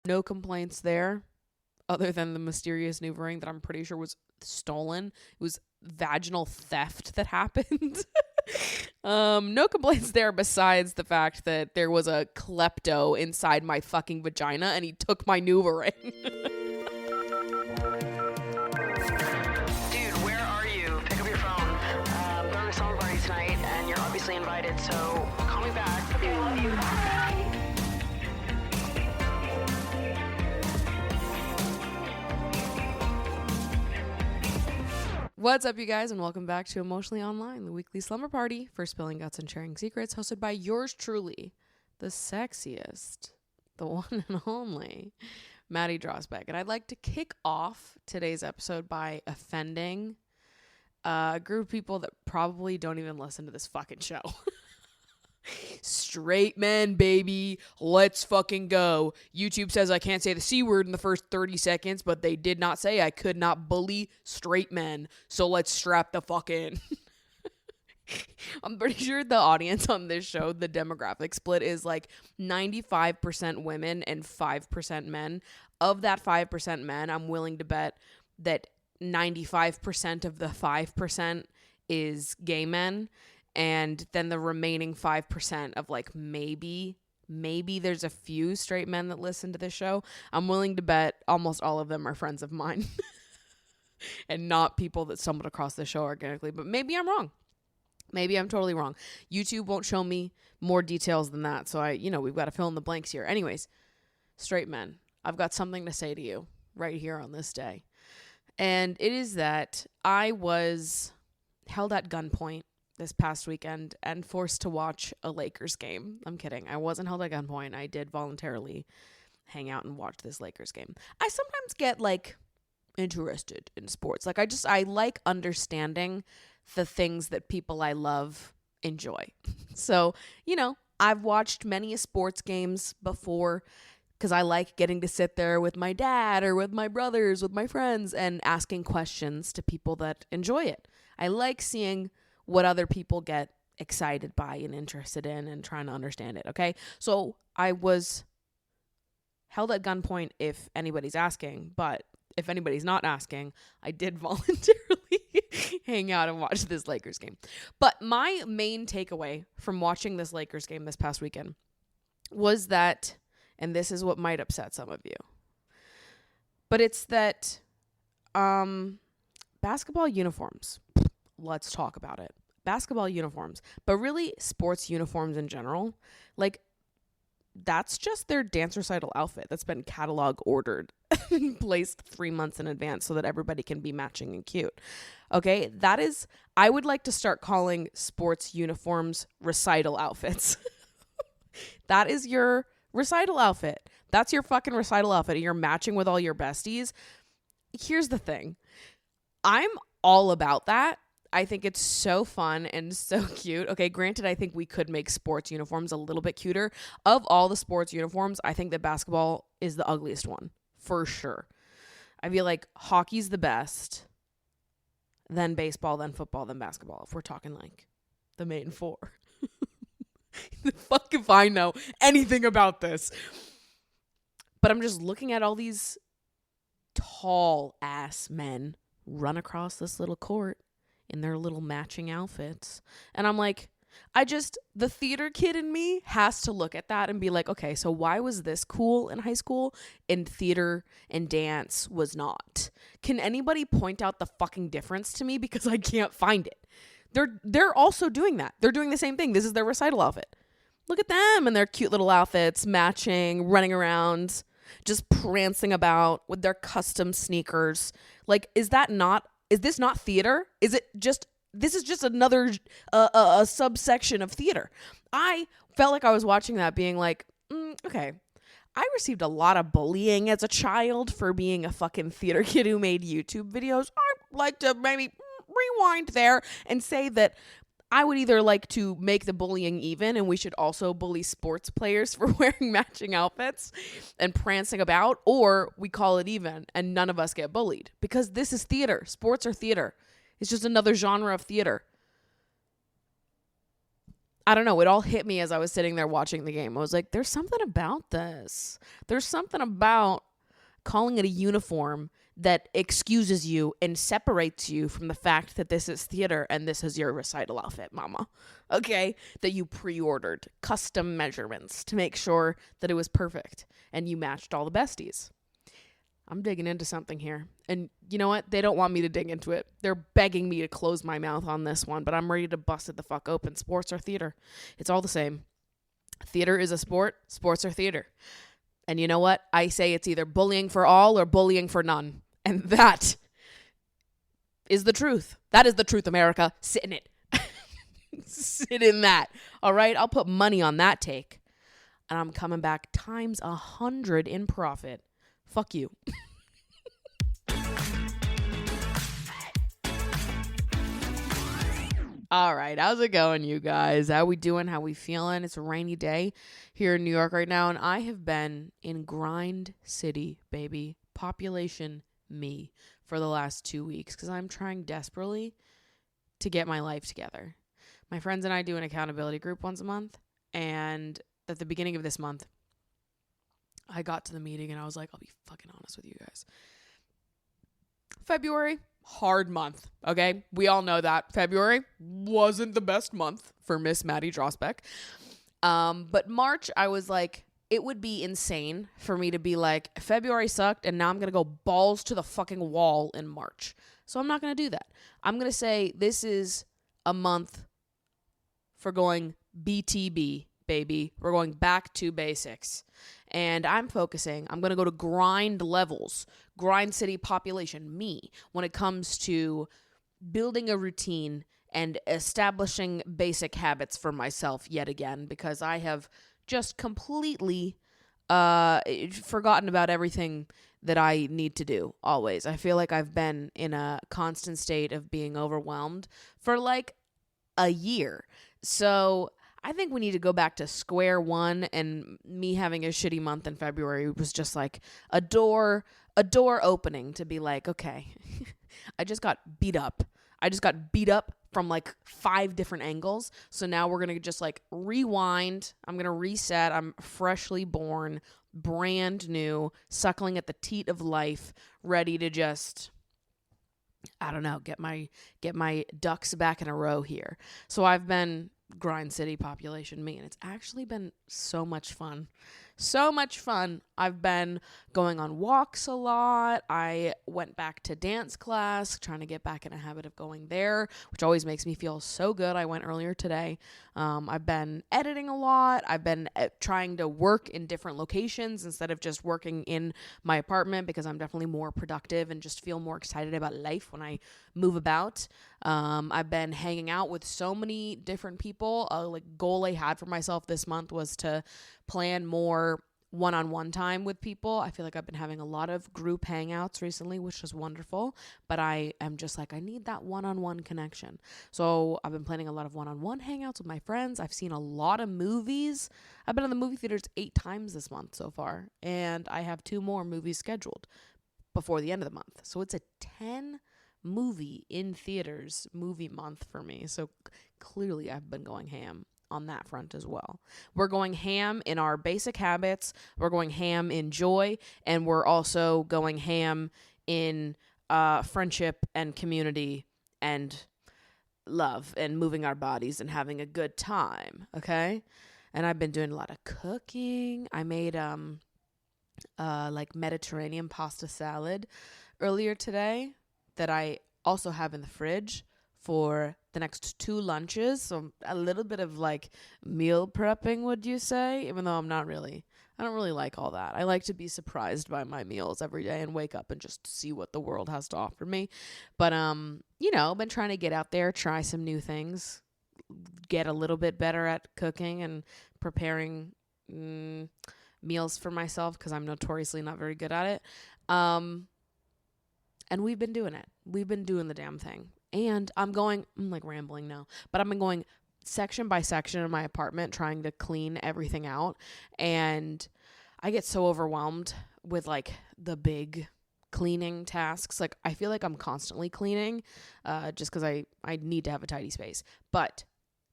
No complaints there, other than the mysterious new ring that I'm pretty sure was stolen. It was vaginal theft that happened. No complaints there besides the fact that there was a klepto inside my fucking vagina and he took my new ring. Dude, where are you? Pick up your phone. I'm going to a summer party tonight, and you're obviously invited, so call me back. Okay, I love you. Bye. What's up, you guys, and welcome back to Emotionally Online, the weekly slumber party for spilling guts and sharing secrets, hosted by yours truly, the sexiest, the one and only, Maddie Drosbeck. And I'd like to kick off today's episode by offending a group of people that probably don't even listen to this fucking show. Straight men, baby. Let's fucking go. YouTube says I can't say the C word in the first 30 seconds, but they did not say I could not bully straight men. So let's strap the fuck in. I'm pretty sure the audience on this show, the demographic split is like 95% women and 5% men. Of that 5% men, I'm willing to bet that 95% of the 5% is gay men. And then the remaining 5% of like maybe there's a few straight men that listen to this show. I'm willing to bet almost all of them are friends of mine and not people that stumbled across the show organically. But maybe I'm wrong. Maybe I'm totally wrong. YouTube won't show me more details than that. So we've got to fill in the blanks here. Anyways, straight men, I've got something to say to you right here on this day. And it is that I was held at gunpoint this past weekend and forced to watch a Lakers game. I'm kidding. I wasn't held at gunpoint. I did voluntarily hang out and watch this Lakers game. I sometimes get like interested in sports. Like I like understanding the things that people I love enjoy. So, I've watched many sports games before because I like getting to sit there with my dad or with my brothers, with my friends, and asking questions to people that enjoy it. I like seeing what other people get excited by and interested in and trying to understand it, okay? So I was held at gunpoint if anybody's asking, but if anybody's not asking, I did voluntarily hang out and watch this Lakers game. But my main takeaway from watching this Lakers game this past weekend was that, and this is what might upset some of you, but it's that basketball uniforms, let's talk about it. Basketball uniforms, but really sports uniforms in general, like that's just their dance recital outfit that's been catalog ordered and placed 3 months in advance so that everybody can be matching and cute. Okay, I would like to start calling sports uniforms recital outfits. That is your recital outfit. That's your fucking recital outfit. And you're matching with all your besties. Here's the thing. I'm all about that. I think it's so fun and so cute. Okay, granted, I think we could make sports uniforms a little bit cuter. Of all the sports uniforms, I think that basketball is the ugliest one, for sure. I feel like hockey's the best, then baseball, then football, then basketball, if we're talking like the main four. The fuck if I know anything about this. But I'm just looking at all these tall ass men run across this little court in their little matching outfits. And I'm like, the theater kid in me has to look at that and be like, okay, so why was this cool in high school and theater and dance was not? Can anybody point out the fucking difference to me? Because I can't find it. They're also doing that. They're doing the same thing. This is their recital outfit. Look at them and their cute little outfits, matching, running around, just prancing about with their custom sneakers. Like, is this not theater? This is just another a subsection of theater. I felt like I was watching that being like, okay, I received a lot of bullying as a child for being a fucking theater kid who made YouTube videos. I'd like to maybe rewind there and say that I would either like to make the bullying even, and we should also bully sports players for wearing matching outfits and prancing about, or we call it even and none of us get bullied, because this is theater. Sports are theater. It's just another genre of theater. I don't know. It all hit me as I was sitting there watching the game. I was like, there's something about this. There's something about calling it a uniform that excuses you and separates you from the fact that this is theater and this is your recital outfit, mama. Okay? That you pre-ordered custom measurements to make sure that it was perfect and you matched all the besties. I'm digging into something here. And you know what? They don't want me to dig into it. They're begging me to close my mouth on this one, but I'm ready to bust it the fuck open. Sports or theater. It's all the same. Theater is a sport. Sports are theater. And you know what? I say it's either bullying for all or bullying for none. And that is the truth. That is the truth, America. Sit in it. Sit in that. All right? I'll put money on that take. And I'm coming back times 100 in profit. Fuck you. All right, how's it going, you guys? How we doing? How we feeling? It's a rainy day here in New York right now, and I have been in Grind City, baby. Population me for the last 2 weeks because I'm trying desperately to get my life together. My friends and I do an accountability group once a month, and at the beginning of this month, I got to the meeting and I was like, I'll be fucking honest with you guys. February, hard month, okay? We all know that. February wasn't the best month for Miss Maddie Drosbeck. But March, I was like, it would be insane for me to be like, February sucked and now I'm going to go balls to the fucking wall in March. So I'm not going to do that. I'm going to say this is a month for going BTB, baby. We're going back to basics. And I'm going to go to grind levels, grind city population, me, when it comes to building a routine and establishing basic habits for myself yet again, because I have just completely forgotten about everything that I need to do always. I feel like I've been in a constant state of being overwhelmed for like a year. So I think we need to go back to square one, and me having a shitty month in February was just like a door opening to be like, okay, I just got beat up. From like 5 different angles. So now we're going to just like rewind. I'm going to reset. I'm freshly born, brand new, suckling at the teat of life, ready to just, I don't know, get my ducks back in a row here. So I've been grind city population me, and it's actually been so much fun. I've been going on walks a lot. I went back to dance class, trying to get back in a habit of going there, which always makes me feel so good. I went earlier today. I've been editing a lot. I've been trying to work in different locations instead of just working in my apartment, because I'm definitely more productive and just feel more excited about life when I move about. I've been hanging out with so many different people. Like goal I had for myself this month was to plan more one-on-one time with people. I feel like I've been having a lot of group hangouts recently, which is wonderful, but I am just like, I need that one-on-one connection. So I've been planning a lot of one-on-one hangouts with my friends. I've seen a lot of movies. I've been in the movie theaters 8 times this month so far, and I have 2 more movies scheduled before the end of the month. So it's a 10 movie in theaters movie month for me. So clearly I've been going ham on that front as well. We're going ham in our basic habits. We're going ham in joy, and we're also going ham in friendship and community and love and moving our bodies and having a good time. Okay. And I've been doing a lot of cooking. I made like Mediterranean pasta salad earlier today that I also have in the fridge for the next 2 lunches. So a little bit of like meal prepping, would you say? Even though I don't really like all that. I like to be surprised by my meals every day and wake up and just see what the world has to offer me. But you know, I've been trying to get out there, try some new things, get a little bit better at cooking and preparing meals for myself, because I'm notoriously not very good at it. And we've been doing it. We've been doing the damn thing. And I'm like rambling now, but I've been going section by section in my apartment trying to clean everything out. And I get so overwhelmed with like the big cleaning tasks. Like I feel like I'm constantly cleaning just because I need to have a tidy space. But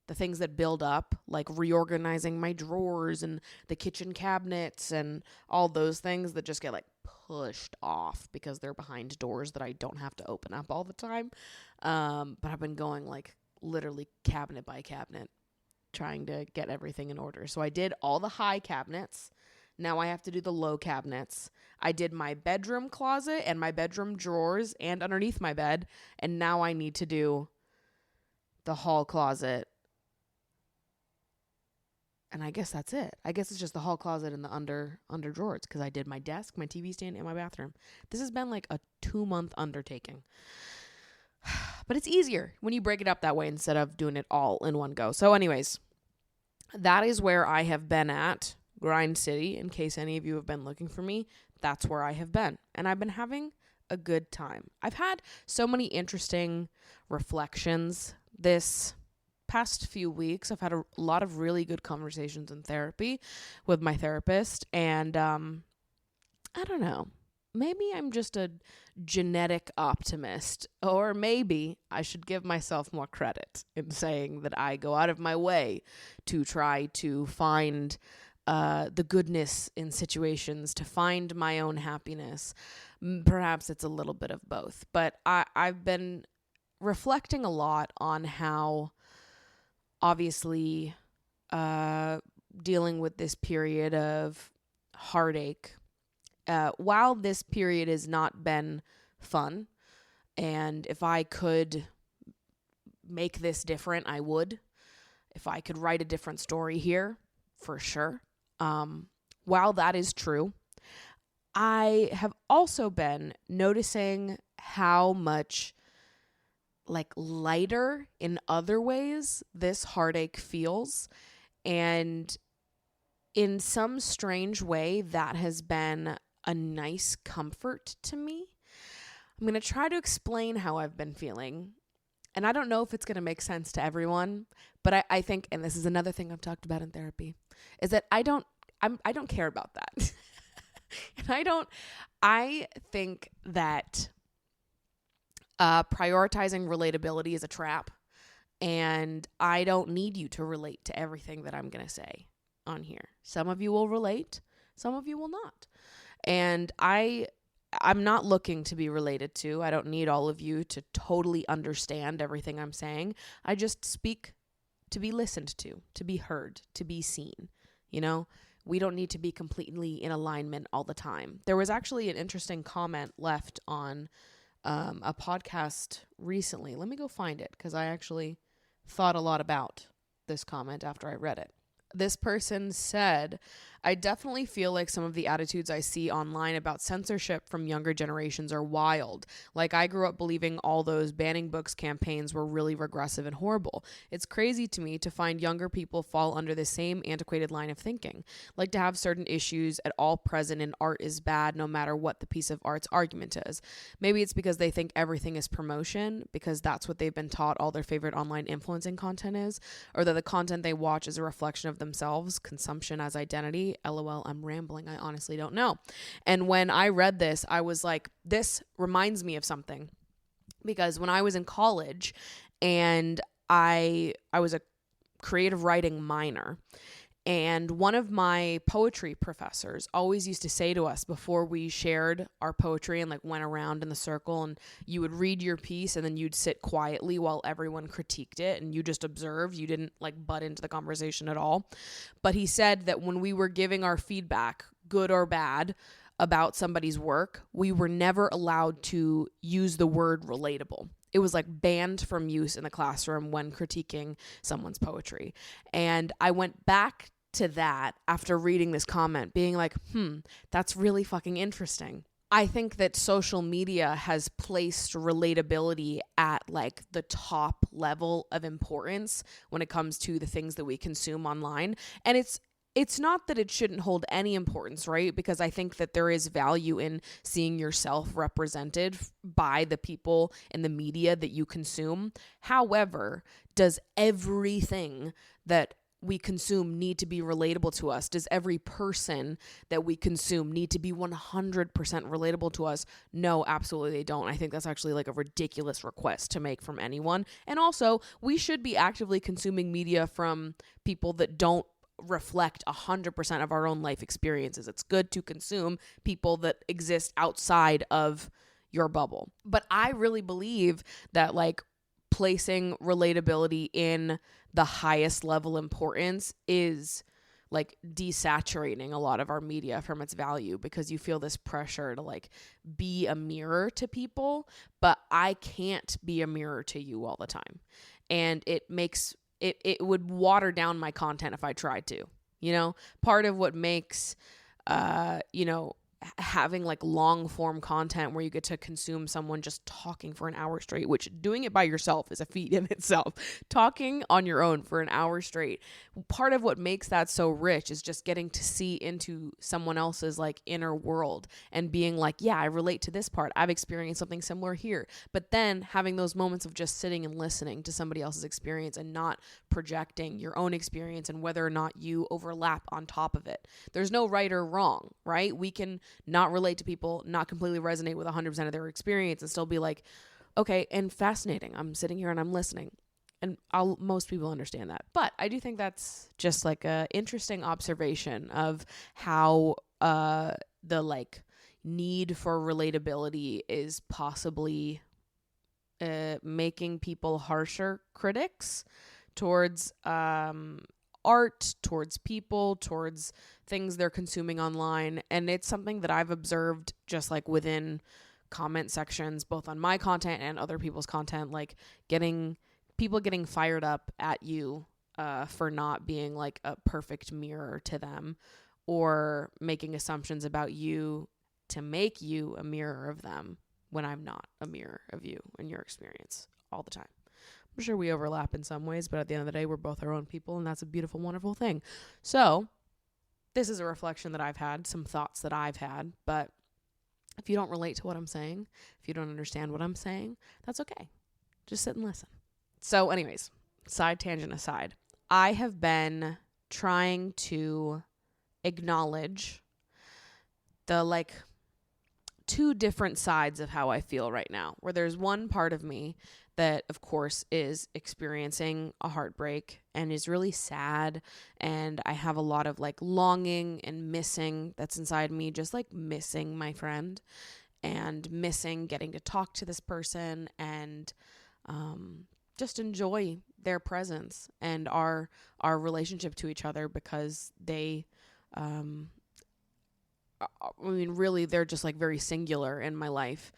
the things that build up, like reorganizing my drawers and the kitchen cabinets and all those things that just get like pushed off because they're behind doors that I don't have to open up all the time. But I've been going like literally cabinet by cabinet trying to get everything in order. So I did all the high cabinets. Now I have to do the low cabinets. I did my bedroom closet and my bedroom drawers and underneath my bed. And now I need to do the hall closet. And I guess that's it. I guess it's just the hall closet and the under drawers because I did my desk, my TV stand, and my bathroom. This has been like a 2-month undertaking. But it's easier when you break it up that way instead of doing it all in one go. So anyways, that is where I have been at Grind City. In case any of you have been looking for me, that's where I have been. And I've been having a good time. I've had so many interesting reflections this past few weeks. I've had a lot of really good conversations in therapy with my therapist. And I don't know. Maybe I'm just a genetic optimist, or maybe I should give myself more credit in saying that I go out of my way to try to find the goodness in situations, to find my own happiness. Perhaps it's a little bit of both, but I've been reflecting a lot on how obviously dealing with this period of heartache, while this period has not been fun, and if I could make this different, I would. If I could write a different story here, for sure. While that is true, I have also been noticing how much like lighter in other ways this heartache feels. And in some strange way, that has been a nice comfort to me. I'm going to try to explain how I've been feeling. And I don't know if it's going to make sense to everyone, but I think, and this is another thing I've talked about in therapy, is that I don't care about that. And I think that prioritizing relatability is a trap, and I don't need you to relate to everything that I'm going to say on here. Some of you will relate, some of you will not. And I'm not looking to be related to. I don't need all of you to totally understand everything I'm saying. I just speak to be listened to be heard, to be seen. You know, we don't need to be completely in alignment all the time. There was actually an interesting comment left on a podcast recently. Let me go find it because I actually thought a lot about this comment after I read it. This person said, I definitely feel like some of the attitudes I see online about censorship from younger generations are wild. Like I grew up believing all those banning books campaigns were really regressive and horrible. It's crazy to me to find younger people fall under the same antiquated line of thinking. Like to have certain issues at all present in art is bad no matter what the piece of art's argument is. Maybe it's because they think everything is promotion because that's what they've been taught all their favorite online influencing content is, or that the content they watch is a reflection of themselves, consumption as identity. LOL, I'm rambling. I honestly don't know. And when I read this, I was like, this reminds me of something. Because when I was in college and I was a creative writing minor, and one of my poetry professors always used to say to us before we shared our poetry and like went around in the circle, and you would read your piece and then you'd sit quietly while everyone critiqued it and you just observed. You didn't like butt into the conversation at all. But he said that when we were giving our feedback, good or bad, about somebody's work, we were never allowed to use the word relatable. It was like banned from use in the classroom when critiquing someone's poetry. And I went back to that after reading this comment, being like, that's really fucking interesting. I think that social media has placed relatability at like the top level of importance when it comes to the things that we consume online. And it's not that it shouldn't hold any importance, right? Because I think that there is value in seeing yourself represented by the people in the media that you consume. However, does everything that we consume need to be relatable to us? Does every person that we consume need to be 100% relatable to us? No, absolutely they don't. I think that's actually like a ridiculous request to make from anyone. And also, we should be actively consuming media from people that don't reflect 100% of our own life experiences. It's good to consume people that exist outside of your bubble. But I really believe that like placing relatability in the highest level importance is like desaturating a lot of our media from its value, because you feel this pressure to like be a mirror to people, but I can't be a mirror to you all the time. And it makes it would water down my content if I tried to, you know. Part of what makes having like long form content where you get to consume someone just talking for an hour straight, which doing it by yourself is a feat in itself. Talking on your own for an hour straight, part of what makes that so rich is just getting to see into someone else's like inner world and being like, yeah, I relate to this part. I've experienced something similar here. But then having those moments of just sitting and listening to somebody else's experience and not projecting your own experience and whether or not you overlap on top of it. There's no right or wrong, right? We can not relate to people, not completely resonate with 100% of their experience and still be like, okay, and fascinating. I'm sitting here and I'm listening. And most people understand that. But I do think that's just like a interesting observation of how the like need for relatability is possibly making people harsher critics towards art, towards people, towards things they're consuming online. And it's something that I've observed just like within comment sections, both on my content and other people's content, like people getting fired up at you for not being like a perfect mirror to them, or making assumptions about you to make you a mirror of them when I'm not a mirror of you and your experience all the time. I'm sure we overlap in some ways, but at the end of the day, we're both our own people, and that's a beautiful, wonderful thing. So this is a reflection that I've had, some thoughts that I've had, but if you don't relate to what I'm saying, if you don't understand what I'm saying, that's okay. Just sit and listen. So anyways, side tangent aside, I have been trying to acknowledge the like two different sides of how I feel right now, where there's one part of me that of course is experiencing a heartbreak and is really sad, and I have a lot of like longing and missing that's inside me, just like missing my friend and missing getting to talk to this person and just enjoy their presence and our relationship to each other, because they really they're just like very singular in my life,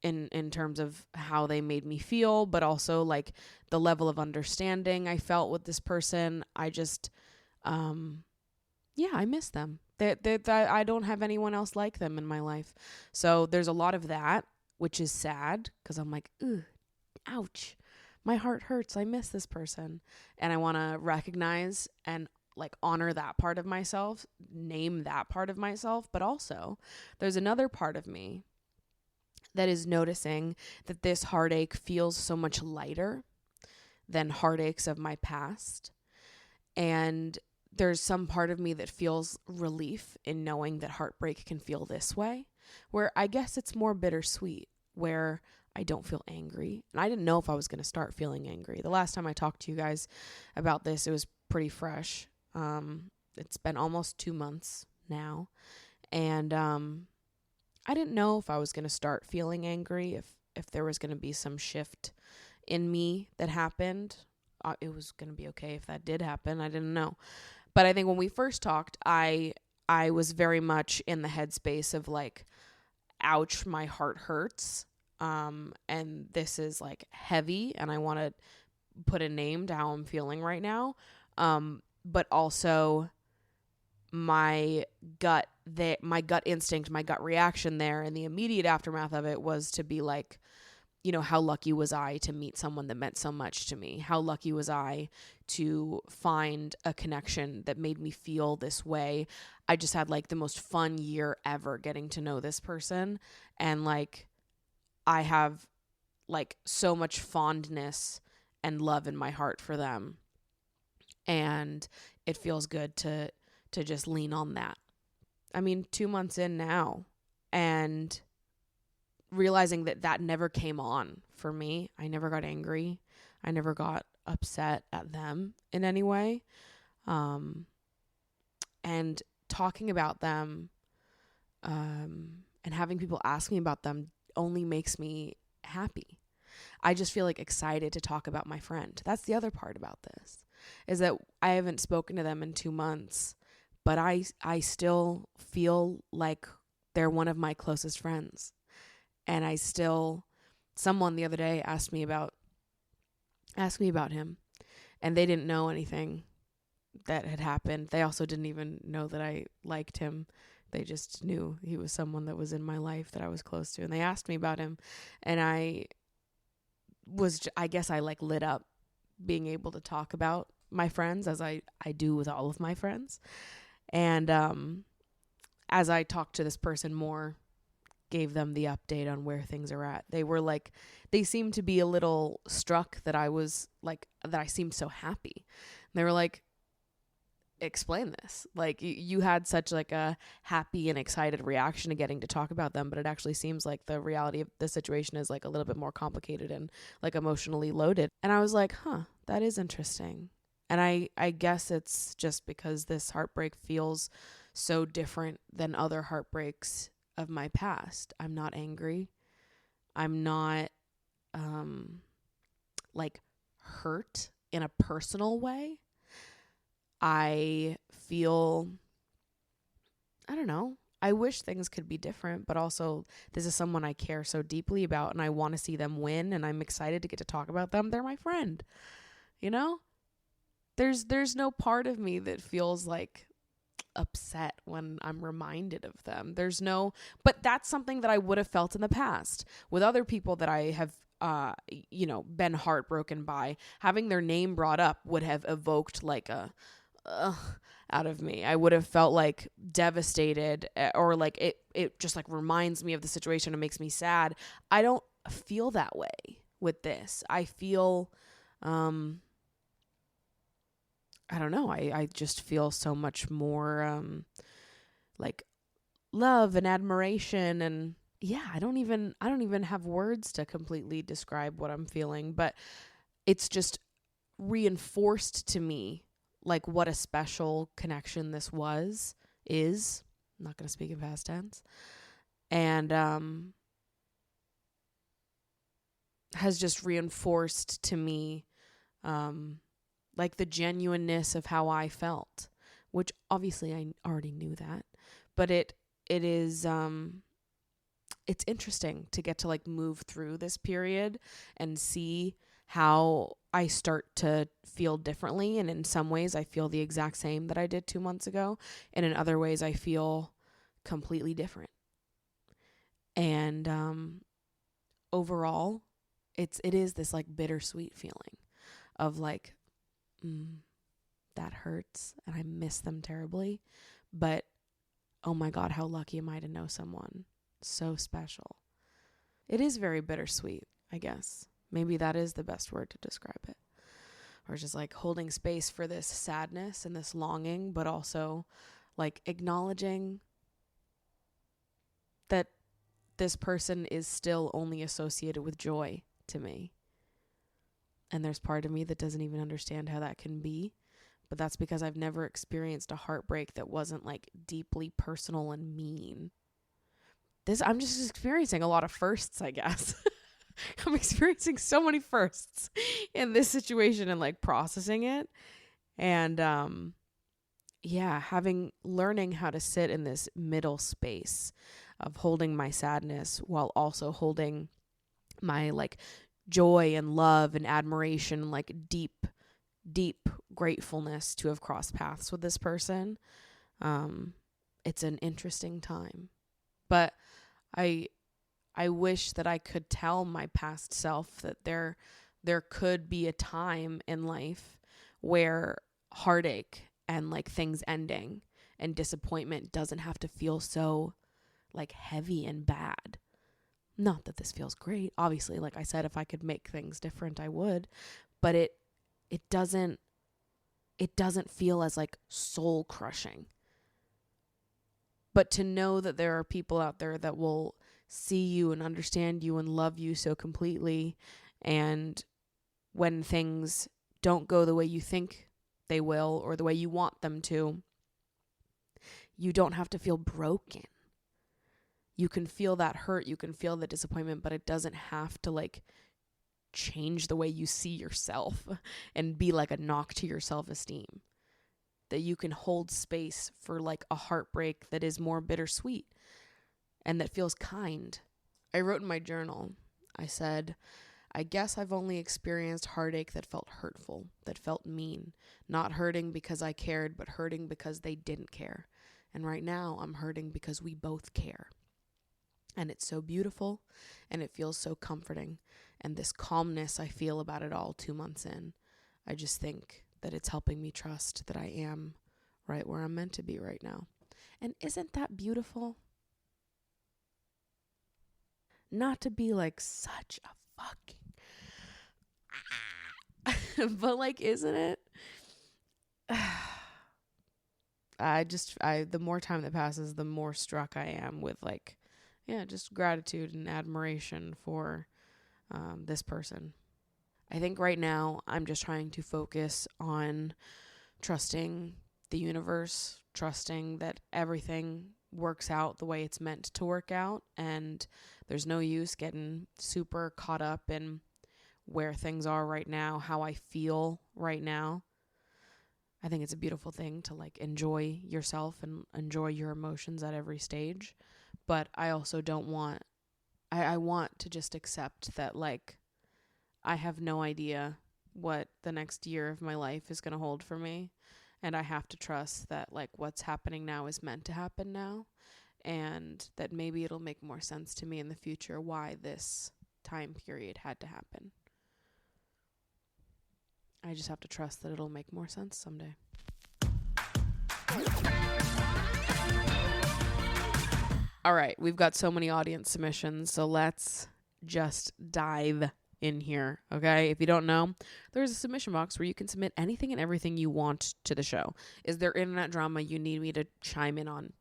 in terms of how they made me feel, but also like the level of understanding I felt with this person. I just I miss them. That I don't have anyone else like them in my life. So there's a lot of that, which is sad, because I'm like, ooh, ouch, my heart hurts. I miss this person. And I want to recognize and like honor that part of myself, name that part of myself. But also there's another part of me that is noticing that this heartache feels so much lighter than heartaches of my past. And there's some part of me that feels relief in knowing that heartbreak can feel this way, where I guess it's more bittersweet, where I don't feel angry. And I didn't know if I was going to start feeling angry. The last time I talked to you guys about this, it was pretty fresh. It's been almost 2 months now. And I didn't know if I was going to start feeling angry, if there was going to be some shift in me that happened. It was going to be okay if that did happen. I didn't know. But I think when we first talked, I was very much in the headspace of like, ouch, my heart hurts. And this is like heavy, and I want to put a name to how I'm feeling right now. But also my gut instinct, my gut reaction there, and the immediate aftermath of it was to be like, you know, how lucky was I to meet someone that meant so much to me? How lucky was I to find a connection that made me feel this way? I just had like the most fun year ever getting to know this person. And like, I have like so much fondness and love in my heart for them. And it feels good to just lean on that. I mean, 2 months in now, and realizing that that never came on for me. I never got angry. I never got upset at them in any way. And talking about them, and having people ask me about them only makes me happy. I just feel like excited to talk about my friend. That's the other part about this, is that I haven't spoken to them in 2 months, but I still feel like they're one of my closest friends. And someone the other day asked me about him, and they didn't know anything that had happened. They also didn't even know that I liked him. They just knew he was someone that was in my life that I was close to. And they asked me about him, and I guess I like lit up being able to talk about my friends, as I do with all of my friends. And as I talked to this person more, gave them the update on where things are at, they seemed to be a little struck that I seemed so happy. And they were like, explain this. Like, you had such like a happy and excited reaction to getting to talk about them, but it actually seems like the reality of the situation is like a little bit more complicated and like emotionally loaded. And I was like, that is interesting. And I guess it's just because this heartbreak feels so different than other heartbreaks of my past. I'm not angry. I'm not like hurt in a personal way. I feel, I don't know, I wish things could be different, but also this is someone I care so deeply about, and I want to see them win, and I'm excited to get to talk about them. They're my friend, you know? There's no part of me that feels like upset when I'm reminded of them. But that's something that I would have felt in the past with other people that I have been heartbroken by. Having their name brought up would have evoked like a out of me. I would have felt like devastated, or like it just like reminds me of the situation and makes me sad. I don't feel that way with this. I feel I don't know. I just feel so much more like love and admiration, and yeah, I don't even have words to completely describe what I'm feeling, but it's just reinforced to me like what a special connection this is. I'm not going to speak in past tense. And has just reinforced to me like the genuineness of how I felt, which obviously I already knew that, but it is it's interesting to get to like move through this period and see how I start to feel differently. And in some ways I feel the exact same that I did 2 months ago, and in other ways I feel completely different. And overall it is this like bittersweet feeling of like, that hurts and I miss them terribly, but oh my God, how lucky am I to know someone so special. It is very bittersweet, I guess. Maybe that is the best word to describe it. Or just like holding space for this sadness and this longing, but also like acknowledging that this person is still only associated with joy to me. And there's part of me that doesn't even understand how that can be. But that's because I've never experienced a heartbreak that wasn't like deeply personal and mean. I'm just experiencing a lot of firsts, I guess. I'm experiencing so many firsts in this situation and like processing it. And learning how to sit in this middle space of holding my sadness while also holding my like joy and love and admiration, like deep gratefulness to have crossed paths with this person. It's an interesting time, but I wish that I could tell my past self that there could be a time in life where heartache and like things ending and disappointment doesn't have to feel so like heavy and bad. Not that this feels great. Obviously, like I said, if I could make things different, I would, but it doesn't it doesn't feel as like soul crushing. But to know that there are people out there that will see you and understand you and love you so completely, and when things don't go the way you think they will or the way you want them to, you don't have to feel broken. You can feel that hurt, you can feel the disappointment, but it doesn't have to like change the way you see yourself and be like a knock to your self-esteem. That you can hold space for like a heartbreak that is more bittersweet and that feels kind. I wrote in my journal, I said, I guess I've only experienced heartache that felt hurtful, that felt mean, not hurting because I cared, but hurting because they didn't care. And right now I'm hurting because we both care. And it's so beautiful and it feels so comforting. And this calmness I feel about it all 2 months in, I just think that it's helping me trust that I am right where I'm meant to be right now. And isn't that beautiful? Not to be like such a fucking but like, isn't it? The more time that passes, the more struck I am with like, yeah, just gratitude and admiration for this person. I think right now I'm just trying to focus on trusting the universe, trusting that everything works out the way it's meant to work out, and there's no use getting super caught up in where things are right now, how I feel right now. I think it's a beautiful thing to like enjoy yourself and enjoy your emotions at every stage, but I also don't want I want to just accept that like I have no idea what the next year of my life is going to hold for me. And I have to trust that like what's happening now is meant to happen now. And that maybe it'll make more sense to me in the future why this time period had to happen. I just have to trust that it'll make more sense someday. All right, we've got so many audience submissions, so let's just dive in here, okay? If you don't know, there's a submission box where you can submit anything and everything you want to the show. Is there internet drama you need me to chime in on?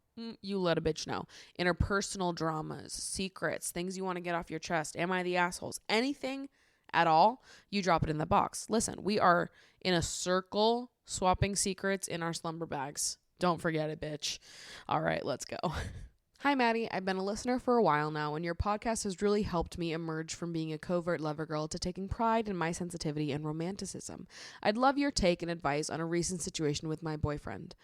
You let a bitch know. Interpersonal dramas, secrets, things you want to get off your chest. Am I the assholes? Anything at all, you drop it in the box. Listen, we are in a circle swapping secrets in our slumber bags. Don't forget it, bitch. All right, let's go. Hi, Maddie. I've been a listener for a while now, and your podcast has really helped me emerge from being a covert lover girl to taking pride in my sensitivity and romanticism. I'd love your take and advice on a recent situation with my boyfriend.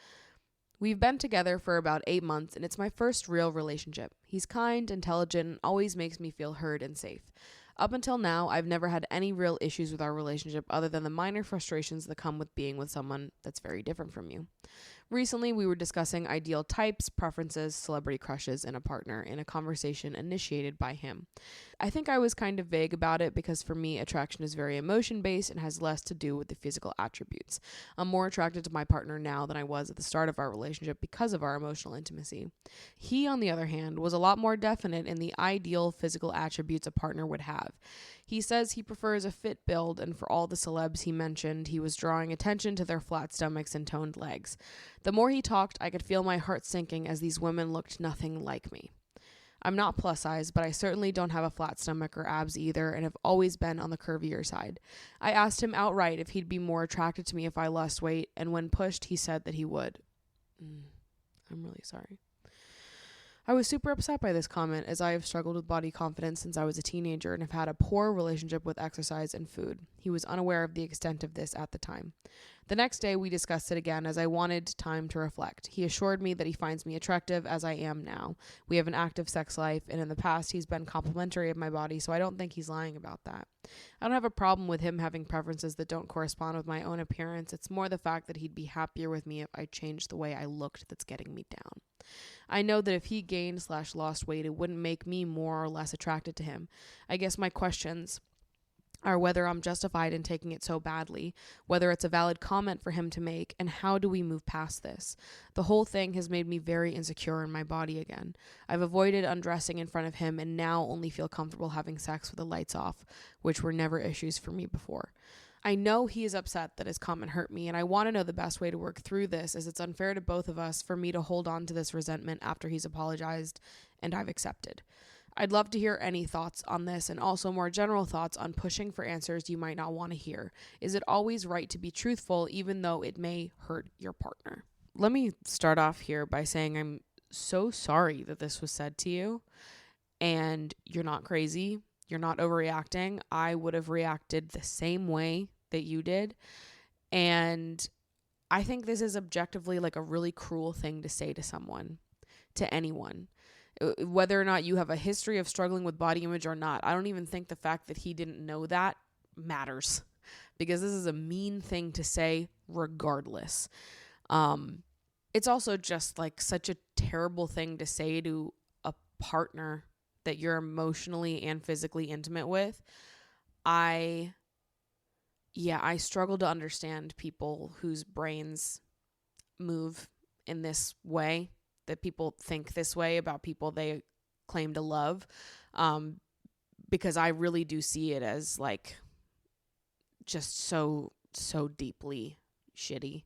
We've been together for about 8 months, and it's my first real relationship. He's kind, intelligent, and always makes me feel heard and safe. Up until now, I've never had any real issues with our relationship other than the minor frustrations that come with being with someone that's very different from you. Recently, we were discussing ideal types, preferences, celebrity crushes, and a partner in a conversation initiated by him. I think I was kind of vague about it because for me, attraction is very emotion-based and has less to do with the physical attributes. I'm more attracted to my partner now than I was at the start of our relationship because of our emotional intimacy. He, on the other hand, was a lot more definite in the ideal physical attributes a partner would have. He says he prefers a fit build, and for all the celebs he mentioned, he was drawing attention to their flat stomachs and toned legs. The more he talked, I could feel my heart sinking as these women looked nothing like me. I'm not plus size, but I certainly don't have a flat stomach or abs either, and have always been on the curvier side. I asked him outright if he'd be more attracted to me if I lost weight, and when pushed, he said that he would. I'm really sorry. I was super upset by this comment, as I have struggled with body confidence since I was a teenager and have had a poor relationship with exercise and food. He was unaware of the extent of this at the time. The next day, we discussed it again as I wanted time to reflect. He assured me that he finds me attractive as I am now. We have an active sex life, and in the past, he's been complimentary of my body, so I don't think he's lying about that. I don't have a problem with him having preferences that don't correspond with my own appearance. It's more the fact that he'd be happier with me if I changed the way I looked that's getting me down. I know that if he gained/lost weight, it wouldn't make me more or less attracted to him. I guess my questions are whether I'm justified in taking it so badly, whether it's a valid comment for him to make, and how do we move past this? The whole thing has made me very insecure in my body again. I've avoided undressing in front of him and now only feel comfortable having sex with the lights off, which were never issues for me before. I know he is upset that his comment hurt me, and I want to know the best way to work through this, as it's unfair to both of us for me to hold on to this resentment after he's apologized and I've accepted. I'd love to hear any thoughts on this, and also more general thoughts on pushing for answers you might not want to hear. Is it always right to be truthful even though it may hurt your partner? Let me start off here by saying I'm so sorry that this was said to you, and you're not crazy. You're not overreacting. I would have reacted the same way that you did. And I think this is objectively like a really cruel thing to say to someone, to anyone. Whether or not you have a history of struggling with body image or not, I don't even think the fact that he didn't know that matters, because this is a mean thing to say regardless. It's also just like such a terrible thing to say to a partner that you're emotionally and physically intimate with. I struggle to understand people whose brains move in this way, that people think this way about people they claim to love, because I really do see it as like just so deeply shitty.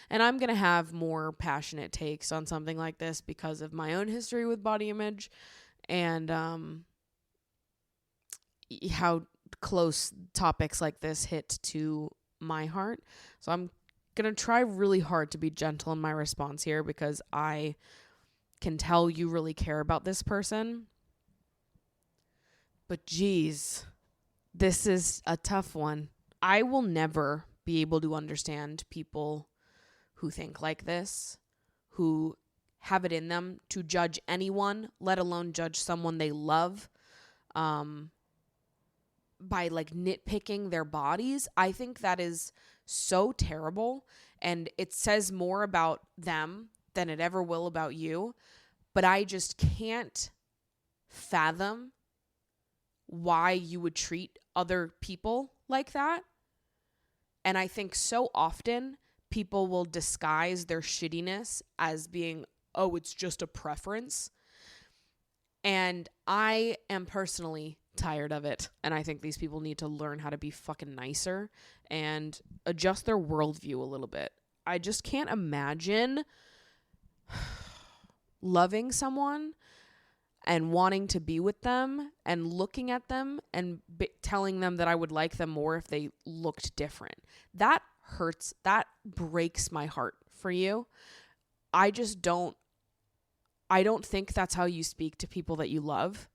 And I'm going to have more passionate takes on something like this because of my own history with body image and how close topics like this hit to my heart. So I'm going to try really hard to be gentle in my response here, because I can tell you really care about this person. But geez, this is a tough one. I will never be able to understand people who think like this, who have it in them to judge anyone, let alone judge someone they love, by like nitpicking their bodies. I think that is so terrible, and it says more about them than it ever will about you. But I just can't fathom why you would treat other people like that. And I think so often people will disguise their shittiness as being, oh, it's just a preference. And I am personally tired of it. And I think these people need to learn how to be fucking nicer and adjust their worldview a little bit. I just can't imagine loving someone and wanting to be with them and looking at them and telling them that I would like them more if they looked different. That hurts. That breaks my heart for you. I don't think that's how you speak to people that you love.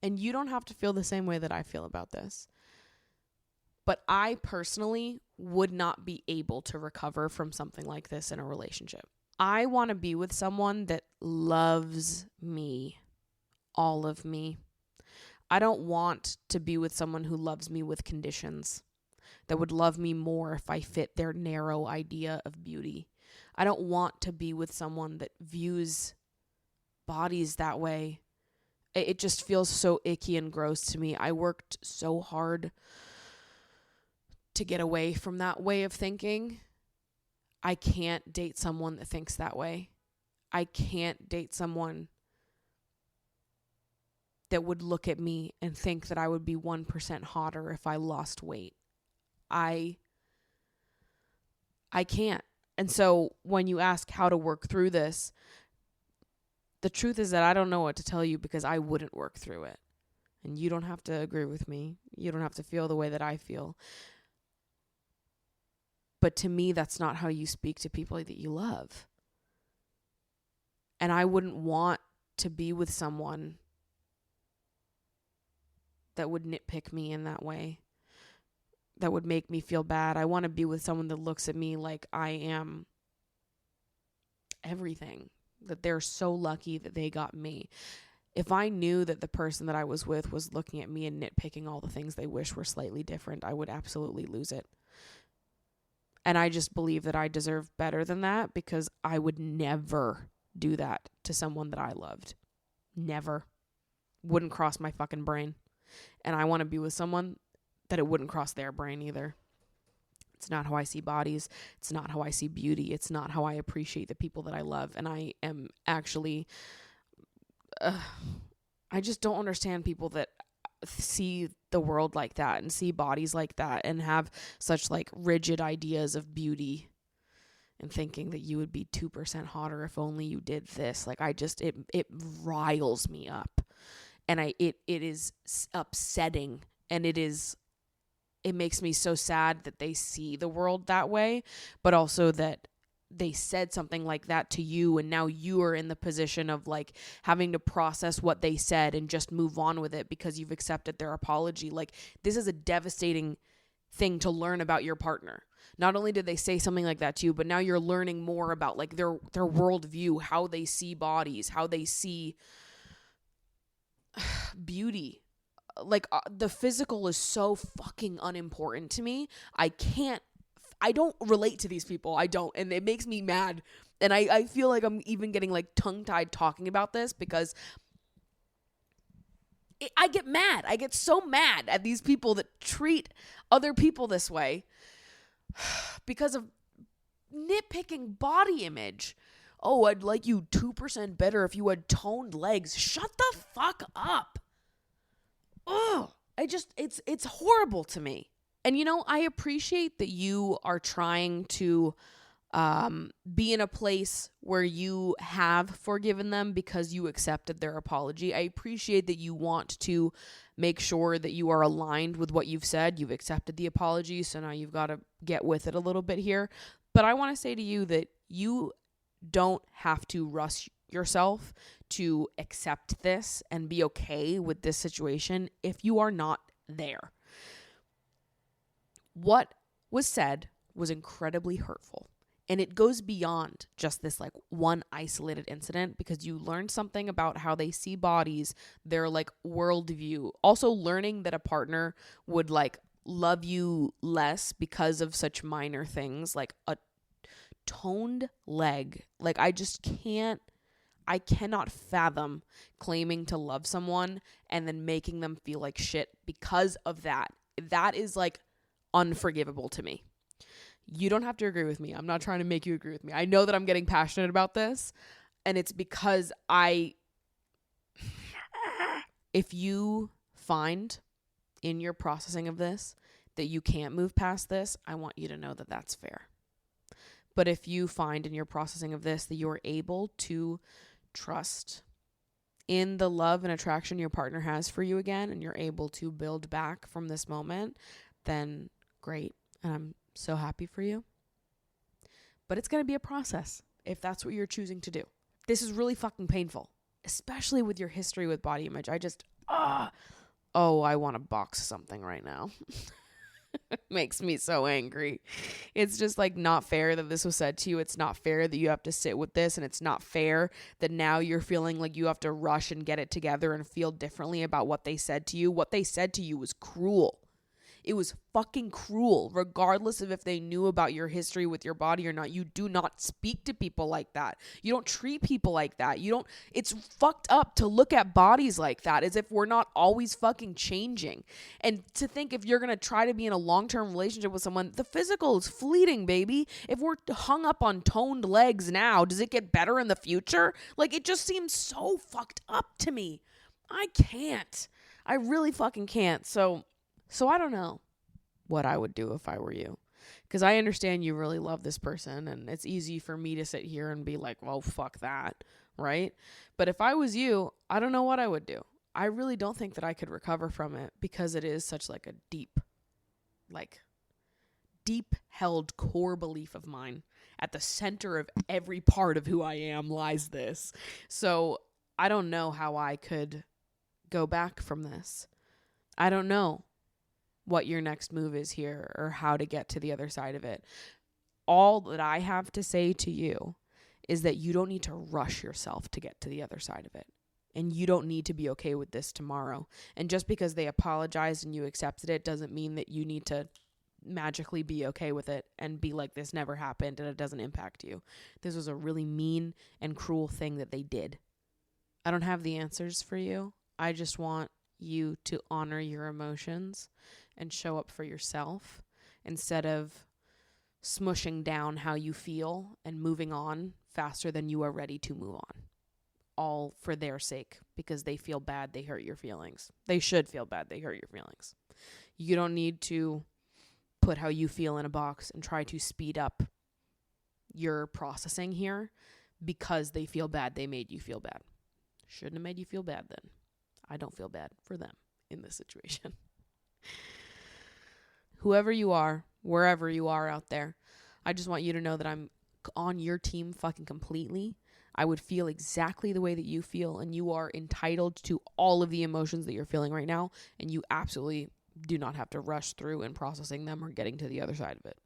And you don't have to feel the same way that I feel about this. But I personally would not be able to recover from something like this in a relationship. I want to be with someone that loves me, all of me. I don't want to be with someone who loves me with conditions, that would love me more if I fit their narrow idea of beauty. I don't want to be with someone that views bodies that way. It just feels so icky and gross to me. I worked so hard to get away from that way of thinking. I can't date someone that thinks that way. I can't date someone that would look at me and think that I would be 1% hotter if I lost weight. I can't. And so when you ask how to work through this, the truth is that I don't know what to tell you, because I wouldn't work through it. And you don't have to agree with me. You don't have to feel the way that I feel. But to me, that's not how you speak to people that you love. And I wouldn't want to be with someone that would nitpick me in that way, that would make me feel bad. I want to be with someone that looks at me like I am everything, that they're so lucky that they got me. If I knew that the person that I was with was looking at me and nitpicking all the things they wish were slightly different, I would absolutely lose it. And I just believe that I deserve better than that, because I would never do that to someone that I loved. Never. Wouldn't cross my fucking brain. And I want to be with someone that it wouldn't cross their brain either. It's not how I see bodies. It's not how I see beauty. It's not how I appreciate the people that I love. And I am actually, I just don't understand people that see the world like that and see bodies like that and have such like rigid ideas of beauty and thinking that you would be 2% hotter if only you did this. Like, it riles me up. And it is upsetting, and it makes me so sad that they see the world that way, but also that they said something like that to you, and now you are in the position of like having to process what they said and just move on with it because you've accepted their apology. Like, this is a devastating thing to learn about your partner. Not only did they say something like that to you, but now you're learning more about like their worldview, how they see bodies, how they see beauty. Like, the physical is so fucking unimportant to me. I don't relate to these people. I don't. And it makes me mad. And I feel like I'm even getting like tongue-tied talking about this because I get mad. I get so mad at these people that treat other people this way because of nitpicking body image. Oh, I'd like you 2% better if you had toned legs. Shut the fuck up. Oh, it's horrible to me. And, I appreciate that you are trying to be in a place where you have forgiven them because you accepted their apology. I appreciate that you want to make sure that you are aligned with what you've said. You've accepted the apology, so now you've got to get with it a little bit here. But I want to say to you that you don't have to rush yourself to accept this and be okay with this situation if you are not there. What was said was incredibly hurtful. And it goes beyond just this like one isolated incident because you learned something about how they see bodies, their like worldview. Also learning that a partner would like love you less because of such minor things like a toned leg. Like, I cannot fathom claiming to love someone and then making them feel like shit because of that. That is like unforgivable to me. You don't have to agree with me. I'm not trying to make you agree with me. I know that I'm getting passionate about this, and it's because if you find in your processing of this that you can't move past this, I want you to know that that's fair. But if you find in your processing of this that you're able to trust in the love and attraction your partner has for you again, and you're able to build back from this moment, then great. And I'm so happy for you. But it's going to be a process if that's what you're choosing to do. This is really fucking painful, especially with your history with body image. I want to box something right now. Makes me so angry. It's just like not fair that this was said to you. It's not fair that you have to sit with this, and it's not fair that now you're feeling like you have to rush and get it together and feel differently about what they said to you. What they said to you was cruel. It was fucking cruel, regardless of if they knew about your history with your body or not. You do not speak to people like that. You don't treat people like that. It's fucked up to look at bodies like that as if we're not always fucking changing. And to think if you're going to try to be in a long-term relationship with someone, the physical is fleeting, baby. If we're hung up on toned legs now, does it get better in the future? Like, it just seems so fucked up to me. I can't. I really fucking can't. So I don't know what I would do if I were you. Because I understand you really love this person, and it's easy for me to sit here and be like, well, fuck that, right? But if I was you, I don't know what I would do. I really don't think that I could recover from it because it is such like a deep held core belief of mine. At the center of every part of who I am lies this. So I don't know how I could go back from this. I don't know what your next move is here or how to get to the other side of it. All that I have to say to you is that you don't need to rush yourself to get to the other side of it. And you don't need to be okay with this tomorrow. And just because they apologized and you accepted it doesn't mean that you need to magically be okay with it and be like, this never happened and it doesn't impact you. This was a really mean and cruel thing that they did. I don't have the answers for you. I just want you to honor your emotions and show up for yourself instead of smushing down how you feel and moving on faster than you are ready to move on. All for their sake, because they feel bad they hurt your feelings. They should feel bad they hurt your feelings. You don't need to put how you feel in a box and try to speed up your processing here because they feel bad. They made you feel bad. Shouldn't have made you feel bad then. I don't feel bad for them in this situation. Whoever you are, wherever you are out there, I just want you to know that I'm on your team fucking completely. I would feel exactly the way that you feel, and you are entitled to all of the emotions that you're feeling right now, and you absolutely do not have to rush through and processing them or getting to the other side of it.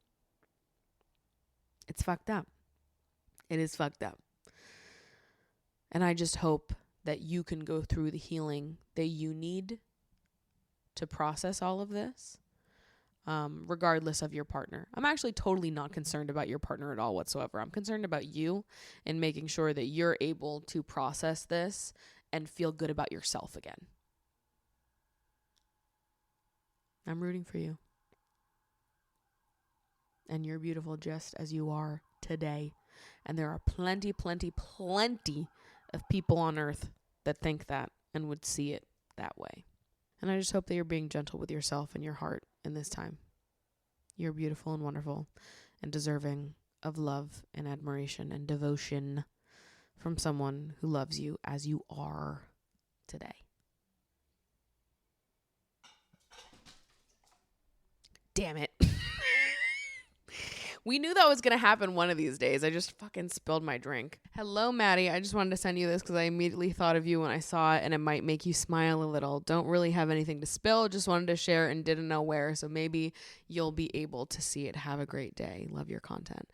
It's fucked up. It is fucked up. And I just hope that you can go through the healing that you need to process all of this, regardless of your partner. I'm actually totally not concerned about your partner at all whatsoever. I'm concerned about you and making sure that you're able to process this and feel good about yourself again. I'm rooting for you. And you're beautiful just as you are today. And there are plenty of people on earth that think that and would see it that way. And I just hope that you're being gentle with yourself and your heart in this time. You're beautiful and wonderful and deserving of love and admiration and devotion from someone who loves you as you are today. Damn it. We knew that was going to happen one of these days. I just fucking spilled my drink. Hello, Maddie. I just wanted to send you this because I immediately thought of you when I saw it, and it might make you smile a little. Don't really have anything to spill. Just wanted to share and didn't know where. So maybe you'll be able to see it. Have a great day. Love your content.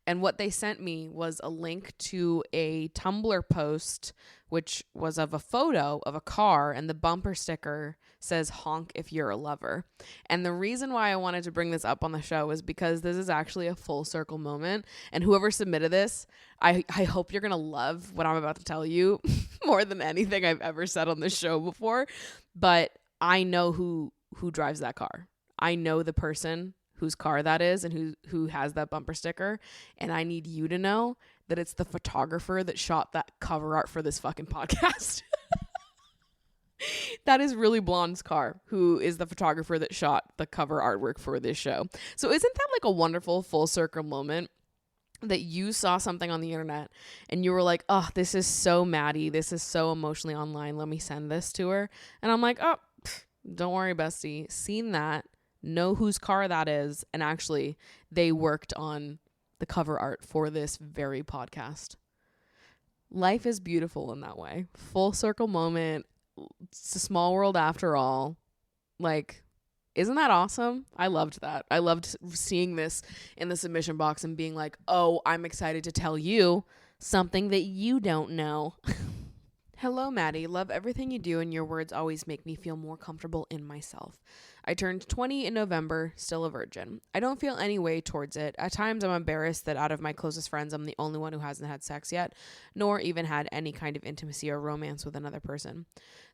And what they sent me was a link to a Tumblr post, which was of a photo of a car, and the bumper sticker says honk if you're a lover. And the reason why I wanted to bring this up on the show is because this is actually a full circle moment. And whoever submitted this, I hope you're going to love what I'm about to tell you more than anything I've ever said on this show before. But I know who drives that car. I know the person whose car that is and who has that bumper sticker. And I need you to know that it's the photographer that shot that cover art for this fucking podcast. That is Really Blonde's car, who is the photographer that shot the cover artwork for this show. So isn't that like a wonderful full circle moment that you saw something on the internet and you were like, oh, this is so Maddie. This is so emotionally online. Let me send this to her. And I'm like, oh, don't worry, bestie. Seen that. Know whose car that is. And actually, they worked on the cover art for this very podcast. Life is beautiful in that way. Full circle moment. It's a small world after all. Like, isn't that awesome? I loved that. I loved seeing this in the submission box and being like, oh, I'm excited to tell you something that you don't know. Hello, Maddie. Love everything you do, and your words always make me feel more comfortable in myself. I turned 20 in November, still a virgin. I don't feel any way towards it. At times, I'm embarrassed that out of my closest friends, I'm the only one who hasn't had sex yet, nor even had any kind of intimacy or romance with another person.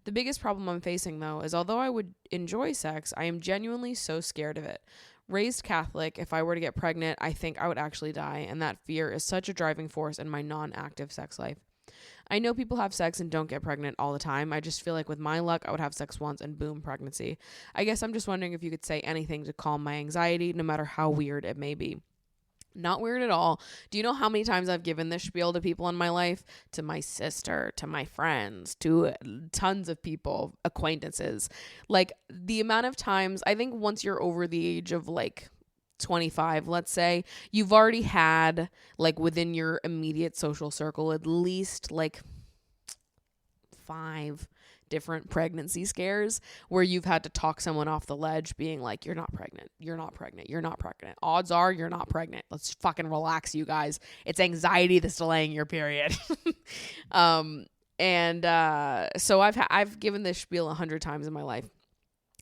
The biggest problem I'm facing, though, is although I would enjoy sex, I am genuinely so scared of it. Raised Catholic, if I were to get pregnant, I think I would actually die, and that fear is such a driving force in my non-active sex life. I know people have sex and don't get pregnant all the time. I just feel like with my luck, I would have sex once and boom, pregnancy. I guess I'm just wondering if you could say anything to calm my anxiety, no matter how weird it may be. Not weird at all. Do you know how many times I've given this spiel to people in my life? To my sister, to my friends, to tons of people, acquaintances. Like the amount of times, I think once you're over the age of like 25, let's say, you've already had like within your immediate social circle at least like 5 different pregnancy scares where you've had to talk someone off the ledge being like, you're not pregnant, you're not pregnant, you're not pregnant, odds are you're not pregnant, let's fucking relax, you guys, it's anxiety that's delaying your period. So I've given this spiel 100 times in my life.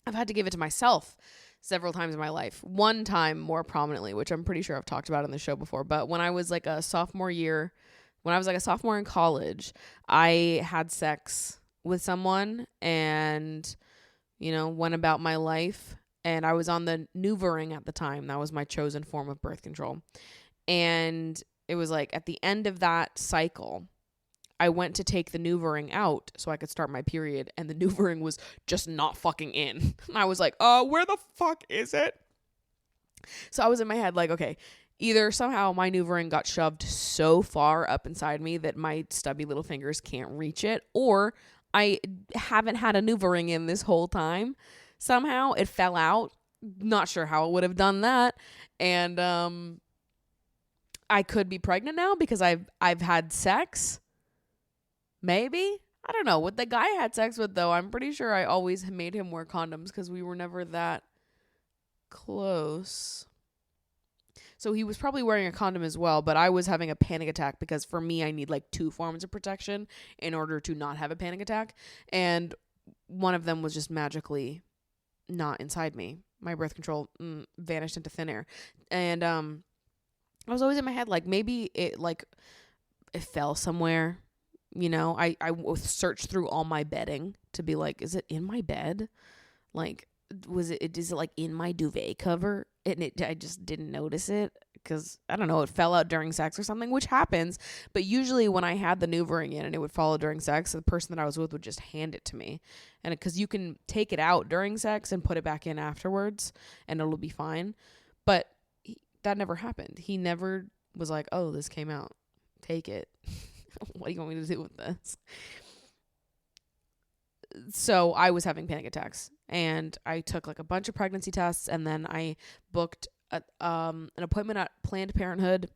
I've had to give it to myself several times in my life. One time more prominently, which I'm pretty sure I've talked about on the show before, but when I was like a sophomore in college, I had sex with someone and, went about my life, and I was on the NuvaRing at the time. That was my chosen form of birth control. And it was like at the end of that cycle, I went to take the NuvaRing out so I could start my period, and the NuvaRing was just not fucking in. And I was like, where the fuck is it? So I was in my head like, okay, either somehow my NuvaRing got shoved so far up inside me that my stubby little fingers can't reach it, or I haven't had a NuvaRing in this whole time. Somehow it fell out. Not sure how it would have done that. And I could be pregnant now because I've had sex. Maybe. I don't know. What the guy I had sex with, though, I'm pretty sure I always made him wear condoms because we were never that close. So he was probably wearing a condom as well, but I was having a panic attack because for me, I need like 2 forms of protection in order to not have a panic attack. And one of them was just magically not inside me. My birth control vanished into thin air. And I was always in my head like maybe it fell somewhere. You know, I searched through all my bedding to be like, is it in my bed? Like, is it like in my duvet cover? And I just didn't notice it because, I don't know, it fell out during sex or something, which happens. But usually when I had the NuvaRing in and it would fall out during sex, the person that I was with would just hand it to me. And because you can take it out during sex and put it back in afterwards and it'll be fine. But that never happened. He never was like, oh, this came out. Take it. What do you want me to do with this? So I was having panic attacks and I took like a bunch of pregnancy tests, and then I booked an appointment at Planned Parenthood.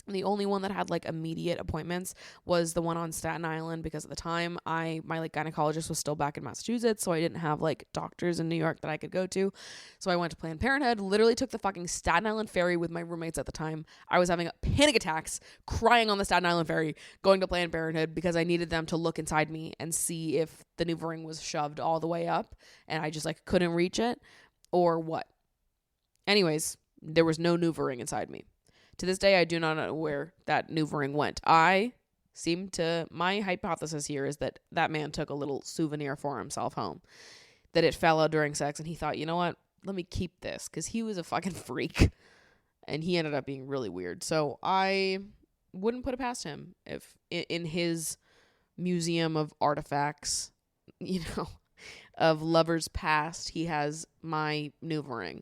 The only one that had like immediate appointments was the one on Staten Island because at the time my like gynecologist was still back in Massachusetts, so I didn't have like doctors in New York that I could go to. So I went to Planned Parenthood, literally took the fucking Staten Island ferry with my roommates at the time. I was having panic attacks, crying on the Staten Island ferry, going to Planned Parenthood because I needed them to look inside me and see if the NuvaRing was shoved all the way up and I just like couldn't reach it or what. Anyways, there was no NuvaRing inside me. To this day, I do not know where that NuvaRing went. My hypothesis here is that man took a little souvenir for himself home. That it fell out during sex and he thought, you know what? Let me keep this. Because he was a fucking freak. And he ended up being really weird. So I wouldn't put it past him if in his museum of artifacts, of lovers past, he has my NuvaRing.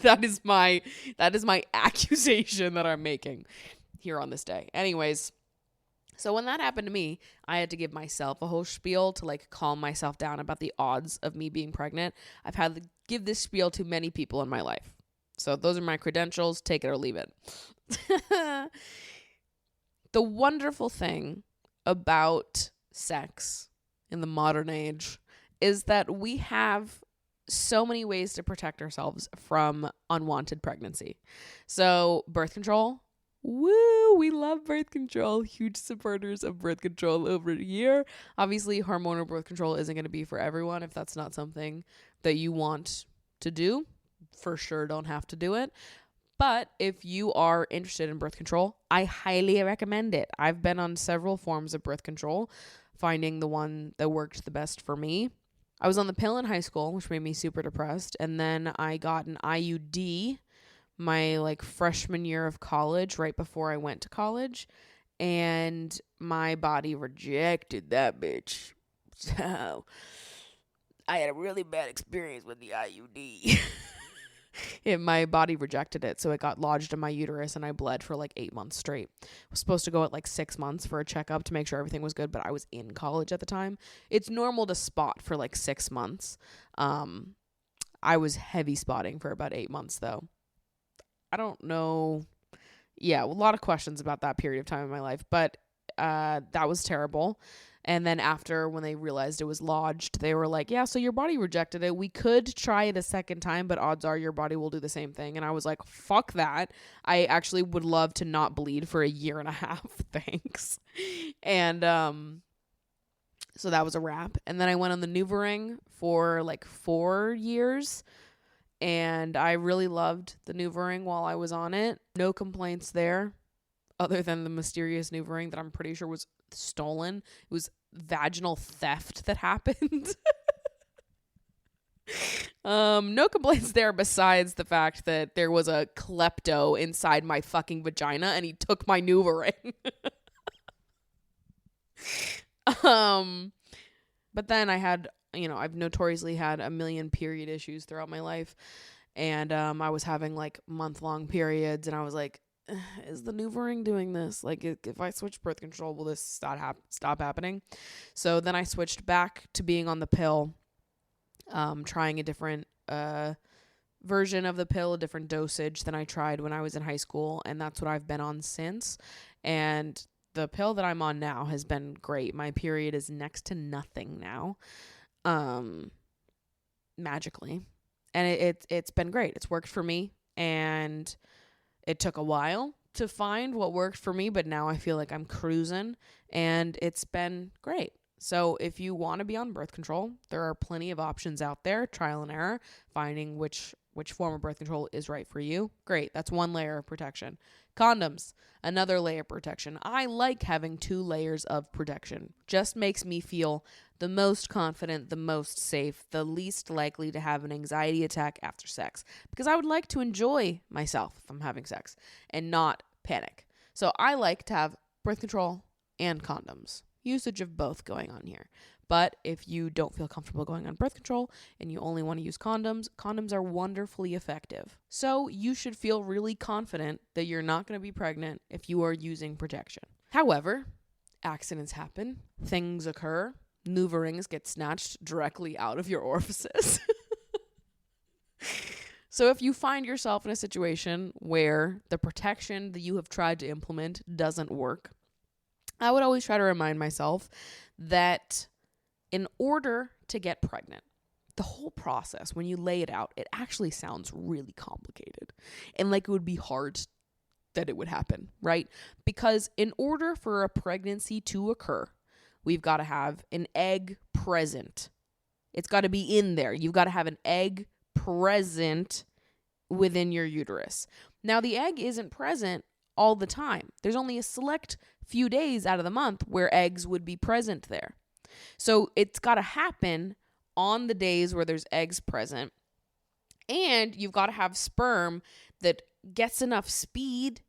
That is my accusation that I'm making here on this day. Anyways, so when that happened to me, I had to give myself a whole spiel to like calm myself down about the odds of me being pregnant. I've had to give this spiel to many people in my life. So those are my credentials. Take it or leave it. The wonderful thing about sex in the modern age is that we have so many ways to protect ourselves from unwanted pregnancy. So birth control, woo, we love birth control. Huge supporters of birth control over here. Obviously, hormonal birth control isn't going to be for everyone. If that's not something that you want to do, for sure don't have to do it. But if you are interested in birth control, I highly recommend it. I've been on several forms of birth control, finding the one that worked the best for me. I was on the pill in high school, which made me super depressed. And then I got an IUD my like freshman year of college, right before I went to college. And my body rejected that bitch. So I had a really bad experience with the IUD. My body rejected it, so it got lodged in my uterus and I bled for like 8 months straight. I was supposed to go at like 6 months for a checkup to make sure everything was good, but I was in college at the time. It's normal to spot for like 6 months. I was heavy spotting for about 8 months though. I don't know. Yeah, a lot of questions about that period of time in my life, but that was terrible. And then after, when they realized it was lodged, they were like, yeah, so your body rejected it. We could try it a second time, but odds are your body will do the same thing. And I was like, fuck that. I actually would love to not bleed for a year and a half. Thanks. And so that was a wrap. And then I went on the NuvaRing for like 4 years. And I really loved the NuvaRing while I was on it. No complaints there, other than the mysterious NuvaRing that I'm pretty sure was stolen. It was vaginal theft that happened. No complaints there besides the fact that there was a klepto inside my fucking vagina and he took my NuvaRing. But then I had, I've notoriously had a million period issues throughout my life. And I was having like month-long periods, and I was like, is the NuvaRing doing this? Like, if I switch birth control, will this stop happening? So then I switched back to being on the pill, trying a different version of the pill, a different dosage than I tried when I was in high school, and that's what I've been on since. And the pill that I'm on now has been great. My period is next to nothing now, magically. And it's been great. It's worked for me, and it took a while to find what worked for me, but now I feel like I'm cruising, and it's been great. So if you want to be on birth control, there are plenty of options out there, trial and error, finding which form of birth control is right for you. Great. That's one layer of protection. Condoms, another layer of protection. I like having 2 layers of protection. Just makes me feel the most confident, the most safe, the least likely to have an anxiety attack after sex, because I would like to enjoy myself if I'm having sex and not panic. So I like to have birth control and condoms. Usage of both going on here. But if you don't feel comfortable going on birth control and you only want to use condoms, condoms are wonderfully effective. So you should feel really confident that you're not going to be pregnant if you are using protection. However, accidents happen, things occur, NuvaRings get snatched directly out of your orifices. So if you find yourself in a situation where the protection that you have tried to implement doesn't work, I would always try to remind myself that in order to get pregnant, the whole process, when you lay it out, it actually sounds really complicated. And like it would be hard that it would happen, right? Because in order for a pregnancy to occur, we've got to have an egg present. It's got to be in there. You've got to have an egg present within your uterus. Now, the egg isn't present all the time. There's only a select few days out of the month where eggs would be present there. So it's got to happen on the days where there's eggs present. And you've got to have sperm that gets enough speed,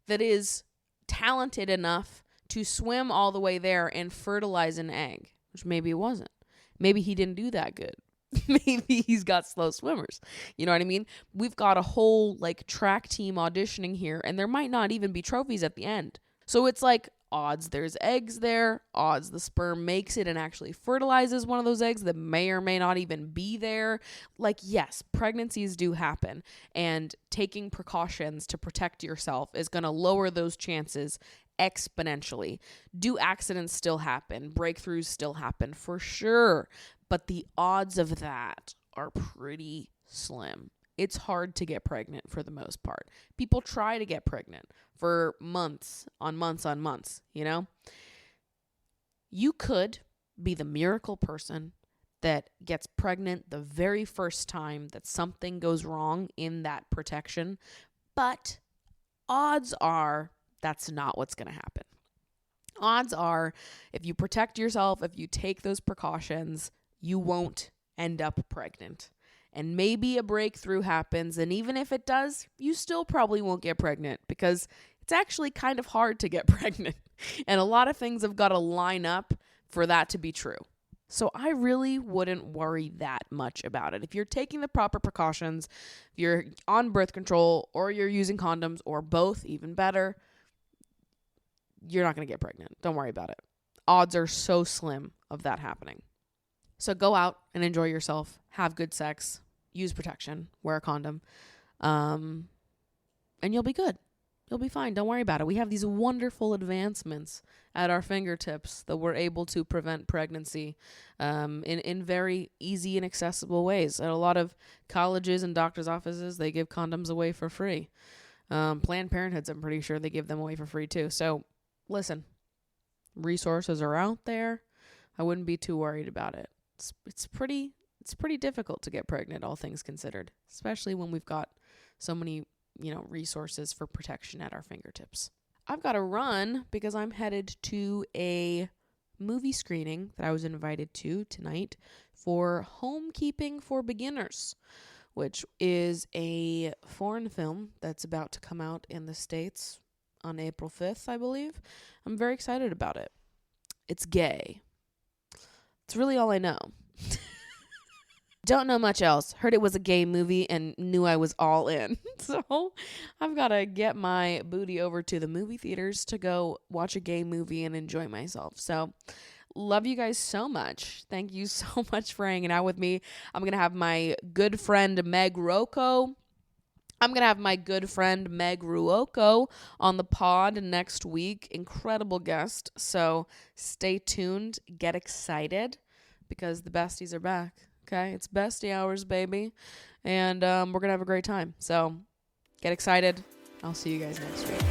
that is talented enough to swim all the way there and fertilize an egg, which maybe it wasn't. Maybe he didn't do that good. Maybe he's got slow swimmers. You know what I mean? We've got a whole like track team auditioning here, and there might not even be trophies at the end. So it's like odds there's eggs there, odds the sperm makes it and actually fertilizes one of those eggs that may or may not even be there. Like, yes, pregnancies do happen, and taking precautions to protect yourself is going to lower those chances exponentially. Do accidents still happen? Breakthroughs still happen for sure, but the odds of that are pretty slim. It's hard to get pregnant for the most part. People try to get pregnant for months on months on months, you know? You could be the miracle person that gets pregnant the very first time that something goes wrong in that protection, but odds are that's not what's going to happen. Odds are if you protect yourself, if you take those precautions, you won't end up pregnant. And maybe a breakthrough happens, and even if it does, you still probably won't get pregnant because it's actually kind of hard to get pregnant. And a lot of things have got to line up for that to be true. So I really wouldn't worry that much about it. If you're taking the proper precautions, if you're on birth control or you're using condoms or both, even better, you're not going to get pregnant. Don't worry about it. Odds are so slim of that happening. So go out and enjoy yourself. Have good sex. Use protection. Wear a condom. And you'll be good. You'll be fine. Don't worry about it. We have these wonderful advancements at our fingertips that we're able to prevent pregnancy in very easy and accessible ways. At a lot of colleges and doctors' offices, they give condoms away for free. Planned Parenthoods, I'm pretty sure they give them away for free too. So listen, resources are out there. I wouldn't be too worried about it. It's pretty difficult to get pregnant, all things considered, especially when we've got so many, resources for protection at our fingertips. I've got to run because I'm headed to a movie screening that I was invited to tonight for Homekeeping for Beginners, which is a foreign film that's about to come out in the States on April 5th, I believe. I'm very excited about it. It's gay. It's really all I know. Don't know much else. Heard it was a gay movie and knew I was all in. So I've got to get my booty over to the movie theaters to go watch a gay movie and enjoy myself. So love you guys so much. Thank you so much for hanging out with me. I'm going to have my good friend Meg Ruocco on the pod next week. Incredible guest. So stay tuned. Get excited because the besties are back. Okay, it's bestie hours, baby. And we're going to have a great time. So get excited. I'll see you guys next week.